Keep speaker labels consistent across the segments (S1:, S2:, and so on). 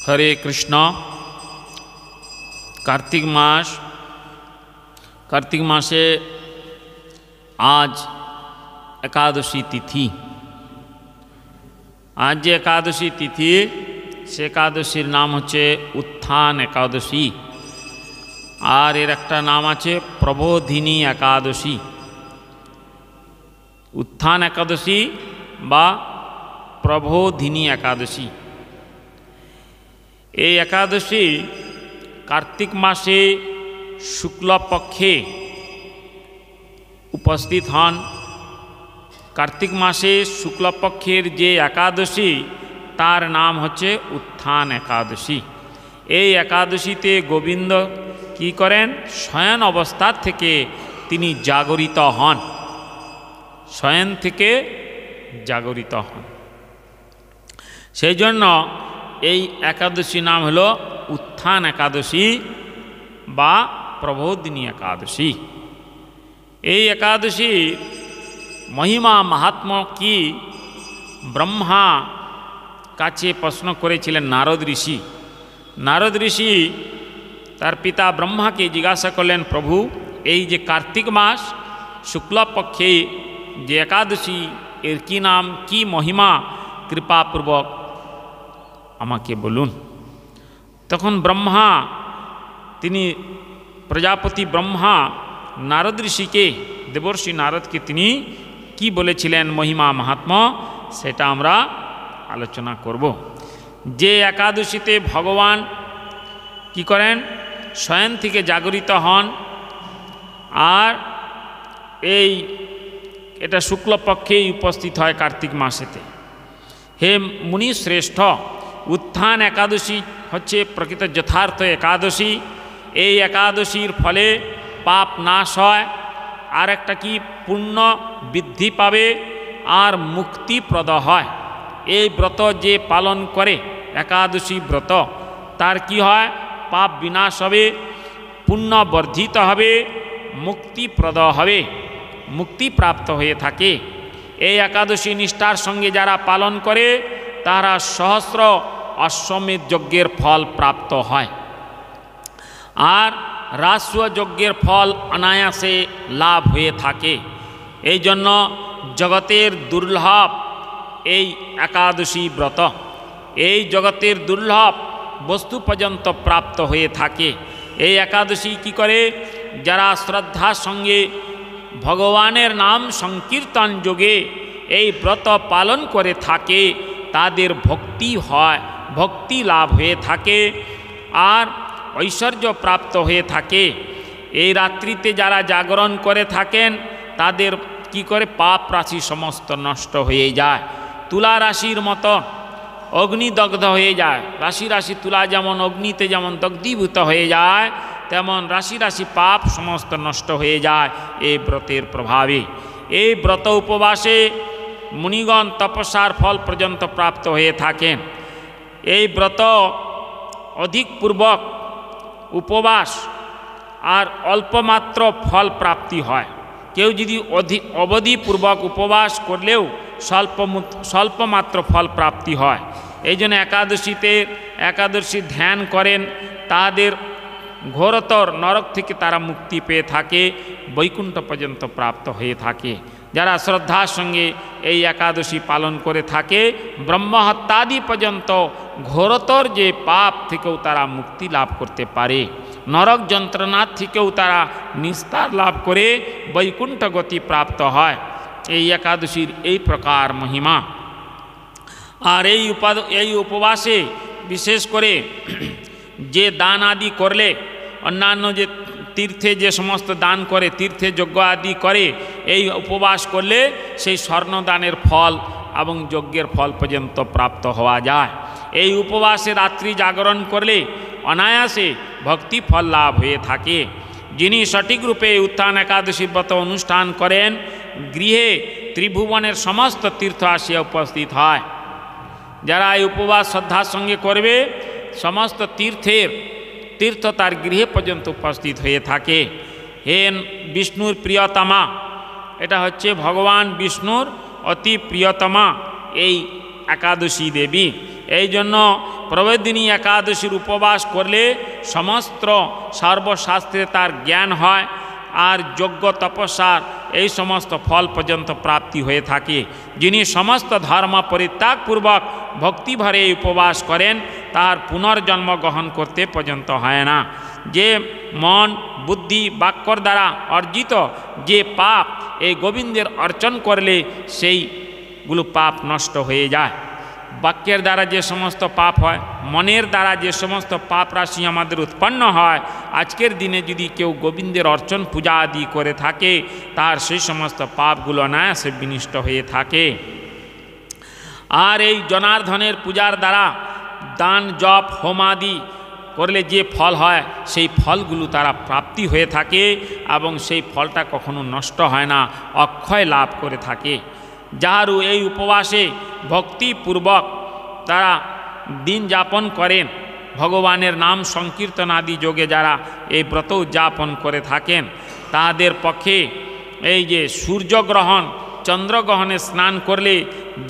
S1: हरे कृष्ण। कार्तिक मासे आज एकादशी तिथि। आज जे एकादशी तिथि से एकादशीर नाम होच्छे उत्थान एकादशी और एर एकटा नाम आछे प्रबोधिनी एकादशी। उत्थान एकादशी बा प्रबोधिनी एकादशी এই একাদশী कार्तिक मासे शुक्ल पक्षे उपस्थित हन। कार्तिक मासे शुक्ल पक्षेर जे एकादशी तार नाम होच्छे उत्थान एकादशी। এই एकादशीते गोविंद की करें शयन अवस्था थेके तिनी जागरित हन, शयन थेके जागरित हन। सेई जन्य এই एकादशी नाम हलो उत्थान एकादशी बा प्रबोधिनी एकादशी। এই एकादशी महिमा महात्मा की ब्रह्मा काछे प्रश्न करेছিলেন नारद ऋषि। नारद ऋषि तार पिता ब्रह्मा के जिज्ञासा करलेन, प्रभु এই যে कार्तिक मास शुक्ल पक्षे जे एकादशी एर की नाम की महिमा कृपापूर्वक আমাকে বলুন। তখন ব্রহ্মা তিনি প্রজাপতি ব্রহ্মা নারদ ঋষিকে দেবর্ষি নারদকে তিনি কি বলেছিলেন মহিমা মাহাত্ম্য সেটা আমরা আলোচনা করব। যে একাদশীতে ভগবান কি করেন শয়ন থেকে জাগরিত হন আর এই এটা শুক্লপক্ষেই উপস্থিত হয় कार्तिक मासेते। हे मुनि श्रेष्ठ, उत्थान एकादशी হচ্ছে प्रकृत यथार्थ एकादशी। এই एकादशीर फले पाप नाश হয় আর একটা কি পুণ্য বৃদ্ধি পাবে আর মুক্তিপ্রদ হয়। এই ব্রত যে পালন করে একাদশী ব্রত তার কি হয় পাপ বিনাশ হবে, পুণ্য বর্ধিত হবে, মুক্তিপ্রদ হবে, মুক্তি প্রাপ্ত হয়ে থাকে। এই একাদশী নিষ্ঠার সঙ্গে যারা পালন করে তারা সহস্র অশ্বমেধ যজ্ঞের ফল প্রাপ্ত হয় আর রাজসূয় যজ্ঞের ফল অনায়াসে লাভ হয়ে থাকে। এই জন্য জগতের দুর্লভ এই একাদশী ব্রত, এই জগতের দুর্লভ বস্তু পর্যন্ত প্রাপ্ত হয়ে থাকে। এই একাদশী কি করে যারা শ্রদ্ধার সঙ্গে ভগবানের নাম সংকীর্তন যোগে এই ব্রত পালন করে থাকে তাদের ভক্তি হয়, ভক্তি লাভ হয়ে থাকে আর ঐশ্বর্য প্রাপ্ত হয়ে থাকে। এই রাত্রিতে যারা জাগরণ করে থাকেন তাদের কি করে পাপ রাশি সমস্ত নষ্ট হয়ে যায়। তুলা রাশির মতো অগ্নিদগ্ধ হয়ে যায়। রাশি রাশি তুলা যেমন অগ্নিতে যেমন দগ্ধীভূত হয়ে যায় তেমন রাশি রাশি পাপ সমস্ত নষ্ট হয়ে যায় এই ব্রতের প্রভাবে। এই ব্রত উপবাসে মুনিগণ তপস্যার ফল পর্যন্ত প্রাপ্ত হয়ে থাকেন। এই ব্রত অধিক পূর্বক উপবাস আর অল্পমাত্র ফল প্রাপ্তি হয়। কেউ যদি অবধিপূর্বক উপবাস করলেও স্বল্পমাত্র ফল প্রাপ্তি হয়। এই জন্য একাদশী ধ্যান করেন তাদের ঘোরতর নরক থেকে তারা মুক্তি পেয়ে থাকে, বৈকুণ্ঠ পর্যন্ত প্রাপ্ত হয়ে থাকে। যারা শ্রদ্ধার সঙ্গে এই একাদশী পালন করে থাকে ব্রহ্মহত্যাদি পর্যন্ত ঘোরতর যে পাপ থেকেও তারা মুক্তি লাভ করতে পারে, নরক যন্ত্রণার থেকেও তারা নিস্তার লাভ করে বৈকুণ্ঠ গতি প্রাপ্ত হয়। এই একাদশীর এই প্রকার মহিমা। আর এই উপবাসে বিশেষ করে যে দান আদি করলে অন্যান্য যে তীর্থে যে সমস্ত দান করে তীর্থে যজ্ঞ আদি করে এই উপবাস করলে সেই স্বর্ণদানের ফল এবং যজ্ঞের ফল পর্যন্ত প্রাপ্ত হওয়া যায়। এই উপবাসে রাত্রি জাগরণ করলে অনায়াসে ভক্তি ফল লাভ হয়ে থাকে। যিনি সঠিক রূপে উত্থান একাদশী ব্রত অনুষ্ঠান করেন গৃহে ত্রিভুবনের সমস্ত তীর্থ আসিয়া উপস্থিত হয়। যারা এই উপবাস শ্রদ্ধার সঙ্গে করবে সমস্ত তীর্থ তার গৃহে পর্যন্ত উপস্থিত হয়ে থাকে। হে বিষ্ণুর প্রিয়তমা, এটা হচ্ছে ভগবান বিষ্ণুর অতি প্রিয়তমা এই একাদশী দেবী। এই জন্য প্রবোধিনী একাদশীর উপবাস করলে সমস্ত সর্বশাস্ত্রে তার জ্ঞান হয় আর যোগ্য তপস্যার এই সমস্ত ফল পর্যন্ত প্রাপ্তি হয়ে থাকে। যিনি সমস্ত ধর্ম পরিত্যাগপূর্বক ভক্তিভরে এই উপবাস করেন তার পুনর্জন্ম গ্রহণ করতে পর্যন্ত হয় না। যে মন বুদ্ধি বাক্যর দ্বারা অর্জিত যে পাপ এই গোবিন্দের অর্চন করলে সেইগুলো পাপ নষ্ট হয়ে যায়। বাক্যের দ্বারা যে সমস্ত পাপ হয়, মনের দ্বারা যে সমস্ত পাপ রাশি আমাদের উৎপন্ন হয়, আজকের দিনে যদি কেউ গোবিন্দের অর্চন পূজা আদি করে থাকে তার সেই সমস্ত পাপগুলো অনায়াসে বিনষ্ট হয়ে থাকে। আর এই জনার্দনের পূজার দ্বারা দান জপ হোমাদি করলে যে ফল হয় সেই ফলগুলো তারা প্রাপ্তি হয়ে থাকে এবং সেই ফলটা কখনো নষ্ট হয় না, অক্ষয় লাভ করে থাকে। যাহারও এই উপবাসে ভক্তিপূর্বক তারা দিন যাপন করেন, ভগবানের নাম সংকীর্তন আদি যোগে যারা এই ব্রত উদযাপন করে থাকেন তাদের পক্ষে এই যে সূর্যগ্রহণ চন্দ্রগ্রহণে স্নান করলে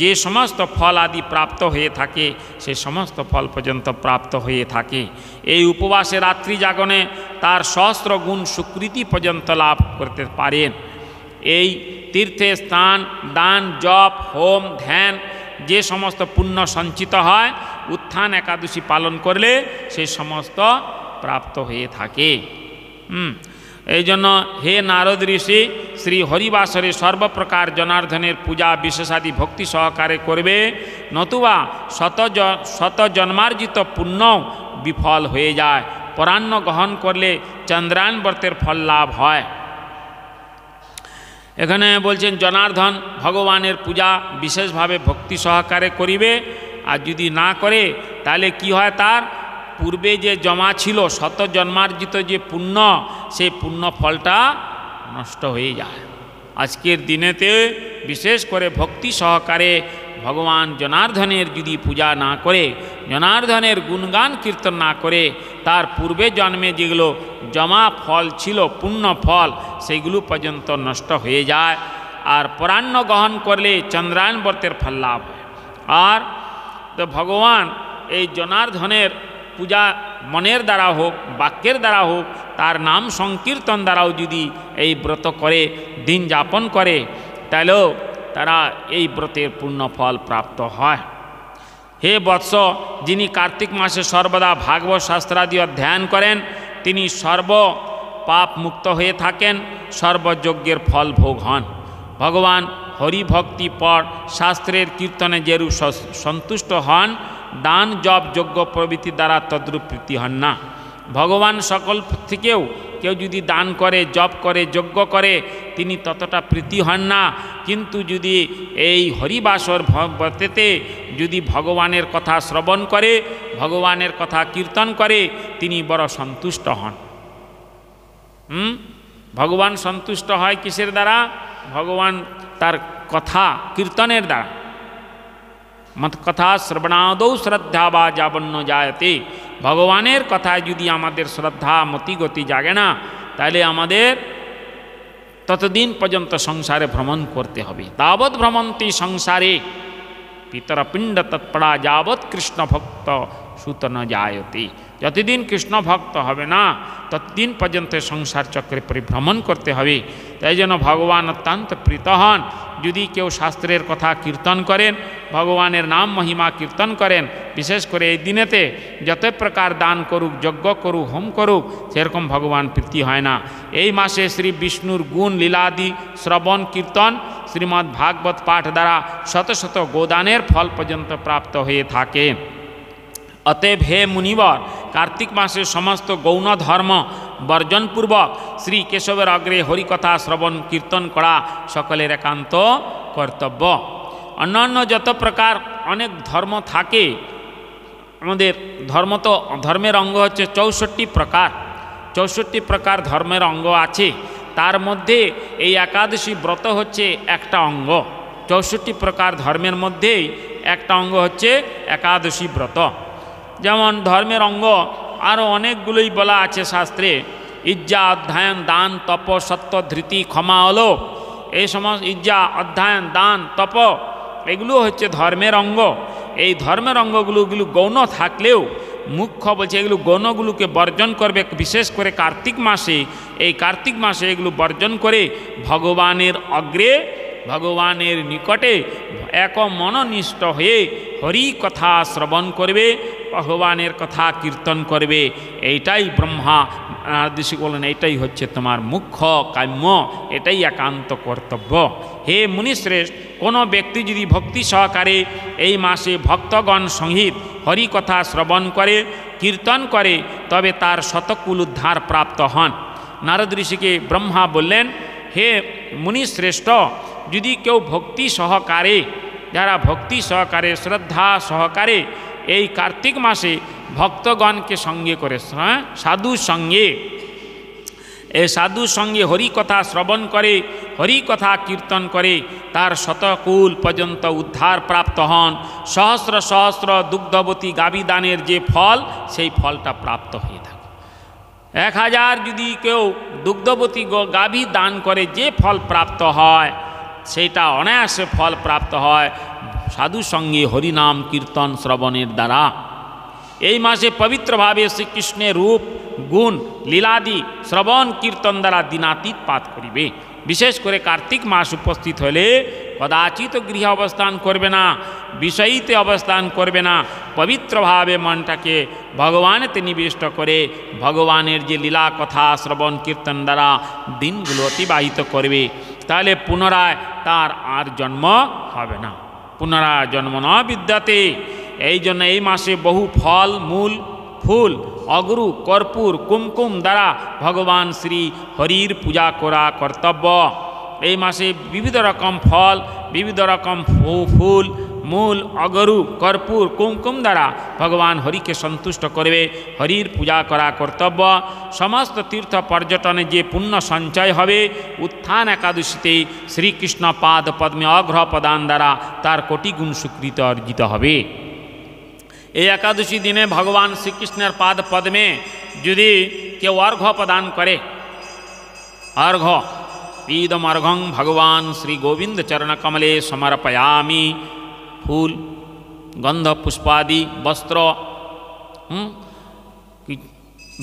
S1: যে সমস্ত ফল আদি প্রাপ্ত হয়ে থাকে সে সমস্ত ফল পর্যন্ত প্রাপ্ত হয়ে থাকে। এই উপবাসে রাত্রি জাগরণে তার সহস্র গুণ স্বীকৃতি পর্যন্ত লাভ করতে পারেন। এই তীর্থে স্নান দান জপ হোম ধ্যান যে সমস্ত পুণ্য সঞ্চিত হয় উত্থান একাদশী পালন করলে সেই সমস্ত প্রাপ্ত হয়ে থাকে। এই জন্য হে নারদ ঋষি শ্রী হরিবাসরে সর্বপ্রকার জনার্দনের পূজা বিশেষাদি ভক্তি সহকারে করবে, নতুবা শত জন্মার্জিত পুণ্য বিফল হয়ে যায়। পরাহ্ন গ্রহণ করলে চন্দ্রায়ণ ব্রতের ফল লাভ হয়। এখানে বলছেন জনার্দন ভগবানের পূজা বিশেষভাবে ভক্তি সহকারে করিবে, আর যদি না করে তাহলে কি হয়, তার পূর্বে যে জমা ছিল শত জন্মার্জিত যে পুণ্য সেই পুণ্য ফলটা নষ্ট হয়ে যায়। আজকের দিনেতে বিশেষ করে ভক্তি সহকারে ভগবান জনার্দনের যদি পূজা না করে, জনার্দনের গুণগান কীর্তন না করে, তার পূর্বে জন্মে যেগুলো জমা ফল ছিল পুণ্য ফল সেইগুলো পর্যন্ত নষ্ট হয়ে যায়। আর পরাহ্ন গ্রহণ করলে চন্দ্রায়ণ ব্রতের ফল লাভ হয়। আর তো ভগবান এই জনার্দনের পূজা মনের দ্বারা হোক বাক্যের দ্বারা হোক তার নাম সংকীর্তন দ্বারাও যদি এই ব্রত করে দিন যাপন করে তাহলেও তারা এই ব্রতের পূর্ণ ফল প্রাপ্ত হয়। হে বৎস, যিনি কার্তিক মাসে সর্বদা ভাগবত শাস্ত্রাদি অধ্যয়ন করেন তিনি সর্ব পাপ মুক্ত হয়ে থাকেন, সর্বযজ্ঞের ফল ভোগ হন। ভগবান হরিভক্তি পর শাস্ত্রের কীর্তনে যেরূপ সন্তুষ্ট হন, দান জপ যজ্ঞ প্রভৃতি দ্বারা তদ্রূপ প্রীতি হন না। ভগবান সকল থেকেও কেউ যদি দান করে জপ করে যজ্ঞ করে তিনি ততটা প্রীতি হন না, কিন্তু যদি এই হরিবাসর ব্রতেতে যদি ভগবানের কথা শ্রবণ করে ভগবানের কথা কীর্তন করে তিনি বড় সন্তুষ্ট হন। ভগবান সন্তুষ্ট হয় কিসের দ্বারা? ভগবান তার কথা কীর্তনের দ্বারা। মত কথা শ্রবণাদৌ শ্রদ্ধা বা যাবন্য জায়তে। ভগবানের কথায় যদি আমাদের শ্রদ্ধা মতিগতি জাগে না তাহলে আমাদের ততদিন পর্যন্ত সংসারে ভ্রমণ করতে হবে। তাবৎ ভ্রমন্তি সংসারে পিতরপিণ্ড তৎপড়া যাবৎ কৃষ্ণ ভক্ত সুত ন জায়তে। যতদিন কৃষ্ণ ভক্ত হবে না ততদিন পর্যন্ত সংসার চক্রে পরিভ্রমণ করতে হবে। তাই জন্য ভগবান অত্যন্ত প্রীত হন যদি কেউ শাস্ত্রের কথা কীর্তন করেন, ভগবানের নাম মহিমা কীর্তন করেন। বিশেষ করে এই দিনেতে যত প্রকার দান করুক যজ্ঞ করুক হোম করুক সেরকম ভগবান প্রীতি হয় না। এই মাসে শ্রী বিষ্ণুর গুণ লীলাদি শ্রবণ কীর্তন শ্রীমদ্ ভাগবত পাঠ দ্বারা শত শত গোদানের ফল পর্যন্ত প্রাপ্ত হয়ে থাকে। অতএব হে মুনিবর, কার্তিক মাসে সমস্ত গৌণ ধর্ম বর্জনপূর্বক শ্রী কেশবের অগ্রে হরিকথা শ্রবণ কীর্তন করা সকলের একান্ত কর্তব্য। অন্যান্য যত প্রকার অনেক ধর্ম থাকে, আমাদের ধর্ম তো ধর্মের অঙ্গ হচ্ছে 64 প্রকার। 64 প্রকার ধর্মের অঙ্গ আছে, তার মধ্যে এই একাদশী ব্রত হচ্ছে একটা অঙ্গ। 64 প্রকার ধর্মের মধ্যেই একটা অঙ্গ হচ্ছে একাদশী ব্রত। যেমন ধর্মের অঙ্গ আরও অনেকগুলোই বলা আছে শাস্ত্রে, ইজ্জা অধ্যয়ন দান তপ সত্য ধৃতি ক্ষমা অলোপ। এই সমস্ত ইজ্জা অধ্যয়ন দান তপ এগুলো হচ্ছে ধর্মের অঙ্গ। এই ধর্মের অঙ্গগুলো গৌণ থাকলেও মুখ্য বলছে এগুলো গৌণগুলোকে বর্জন করবে, বিশেষ করে কার্তিক মাসে। এই কার্তিক মাসে এগুলো বর্জন করে ভগবানের অগ্রে, ভগবানের নিকটে এক মননিষ্ঠ হয়ে হরি কথা শ্রবণ করবে, ভগবানের কথা কীর্তন করবে। এইটাই ব্রহ্মা ঋষি বলেন, এইটাই হচ্ছে তোমার মুখ্য কাম্য, এটাই একান্ত কর্তব্য। হে মুনিশ্রেষ্ঠ, কোনো ব্যক্তি যদি ভক্তি সহকারে এই মাসে ভক্তগণ সহিত হরি কথা শ্রবণ করে, কীর্তন করে, তবে তার শতকুল উদ্ধার প্রাপ্ত হন। নারদ ঋষিকে ব্রহ্মা বললেন, হে মুনিশ্রেষ্ঠ, যদি কেউ ভক্তি সহকারে, যারা ভক্তি সহকারে শ্রদ্ধা সহকারে এই কার্তিক মাসে ভক্তগণকে সঙ্গে করে, সাধু সঙ্গে, এই সাধু সঙ্গে হরি কথা শ্রবণ করে, হরি কথা কীর্তন করে, তার শতকুল পর্যন্ত উদ্ধার প্রাপ্ত হন। সহস্র সহস্র দুগ্ধবতী গাভী দানের যে ফল, সেই ফলটা প্রাপ্ত হয়ে থাকে। 1000 যদি কেউ দুগ্ধবতী গাভী দান করে, যে ফল প্রাপ্ত হয় সেইটা অনায়াসে ফল প্রাপ্ত হয় সাধু সঙ্গে হরিনাম কীর্তন শ্রবণের দ্বারা। এই মাসে পবিত্রভাবে শ্রীকৃষ্ণের রূপ গুণ লীলাদি শ্রবণ কীর্তন দ্বারা দিনাতীত পাত করিবে। বিশেষ করে কার্তিক মাস উপস্থিত হলে কদাচিত গৃহে অবস্থান করবে না, বিষয়ীতে অবস্থান করবে না, পবিত্রভাবে মনটাকে ভগবানেতে নিবিষ্ট করে ভগবানের যে লীলা কথা শ্রবণ কীর্তন দ্বারা দিনগুলো অতিবাহিত করবে। তাহলে পুনরায় তার আর জন্ম হবে না, পুনরায় জন্ম ন বিদ্যাতে। এই জন্য এই মাসে বহু ফল মূল ফুল অগুরু কর্পূর কুমকুম দ্বারা ভগবান শ্রী হরির পূজা করা কর্তব্য। এই মাসে বিবিধ রকম ফল, বিবিধ রকম ফুল মূল অগরু কর্পূর কুমকুম দ্বারা ভগবান হরিকে সন্তুষ্ট করবে, হরির পূজা করা কর্তব্য। সমস্ত তীর্থ পর্যটনে যে পুণ্য সঞ্চয় হবে উত্থান একাদশীতে শ্রীকৃষ্ণ পাদ পদ্মে অঘ্র প্রদান দ্বারা তার কোটি গুণ স্বীকৃতি অর্জিত হবে। এই একাদশী দিনে ভগবান শ্রীকৃষ্ণের পাদ পদ্মে যদি কেউ অর্ঘ্য প্রদান করে, অর্ঘ্য ইদম অর্ঘং ভগবান শ্রী গোবিন্দ চরণ কমলে সমর্পয়ামি, ফুল গন্ধ পুষ্পাদি বস্ত্র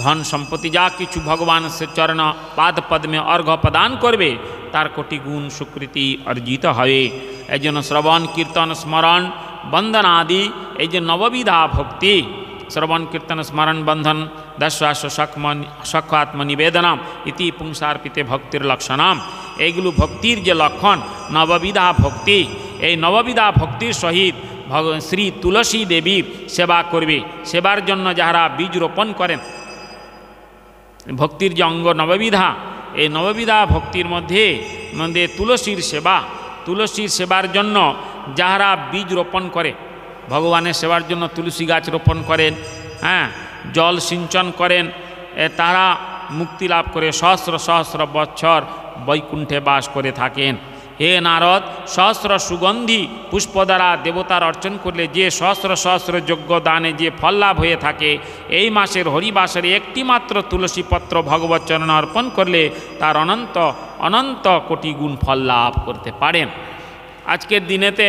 S1: ধন সম্পত্তি যা কিছু ভগবান সে চরণ পাদ পদ্মে অর্ঘ্য প্রদান করবে তার কোটি গুণ স্বীকৃতি অর্জিত হবে। এই জন্য শ্রবণ কীর্তন স্মরণ বন্ধন আদি, এই যে নববিধা ভক্তি শ্রবণ কীর্তন স্মরণ বন্ধন দশাশ সখ আত্মনিবেদনম ইতি পুংসার্পিতে ভক্তির লক্ষণম, এইগুলো ভক্তির যে লক্ষণ নববিধা ভক্তি। এই নববিধা ভক্তির সহিত শ্রী তুলসী দেবীর সেবা করবে। সেবার জন্য যাহারা বীজ রোপণ করেন, ভক্তির যে অঙ্গ নববিধা, এই নববিধা ভক্তির মধ্যে তুলসীর সেবা, তুলসীর সেবার জন্য যাহারা বীজ রোপণ করে, ভগবানের সেবার জন্য তুলসী গাছ রোপণ করেন, জল সিঞ্চন করেন, তারা মুক্তি লাভ করে সহস্র সহস্র বৎসর বৈকুণ্ঠে বাস করে থাকেন। হে নারদ, সহস্র সুগন্ধি পুষ্প দ্বারা দেবতার অর্চন করলে যে সহস্র সহস্র যজ্ঞ দানে যে ফল লাভ হয়ে থাকে, এই মাসের হরিবাসরে একটি মাত্র তুলসী পত্র ভগবত চরণে অর্পণ করলে তার অনন্ত অনন্ত কোটি গুণ ফল লাভ করতে পারেন। আজকের দিনেতে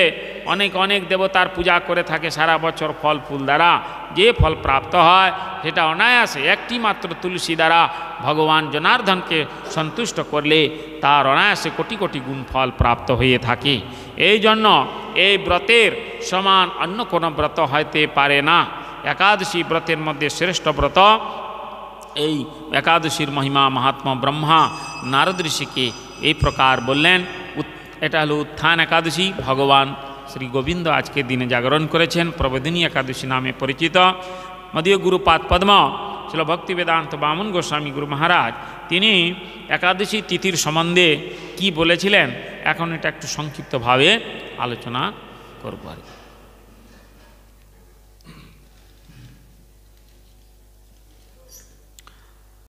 S1: অনেক অনেক দেবতার পূজা করে থাকে সারা বছর ফল ফুল দ্বারা, যে ফল প্রাপ্ত হয় সেটা অনায়াসে একটি মাত্র তুলসী দ্বারা ভগবান জনার্দনকে সন্তুষ্ট করলে তার অনায়াসে কোটি কোটি গুণ ফল প্রাপ্ত হয়ে থাকে। এই জন্য এই ব্রতের সমান অন্য কোনো ব্রত হইতে পারে না। একাদশী ব্রতের মধ্যে শ্রেষ্ঠ ব্রত এই একাদশীর মহিমা মহাত্মা ব্রহ্মা নারদ ঋষিকে এই প্রকার বললেন। এটা হলো উত্থান একাদশী। ভগবান শ্রী গোবিন্দ আজকের দিনে জাগরণ করেছেন, প্রবোধিনী একাদশী নামে পরিচিত। মদীয় গুরুপাদ পদ্ম ছিল ভক্তি বেদান্ত বামন গোস্বামী গুরু মহারাজ, তিনি একাদশী তিথির সম্বন্ধে কি বলেছিলেন, এখন এটা একটু সংক্ষিপ্তভাবে আলোচনা করব আর কি।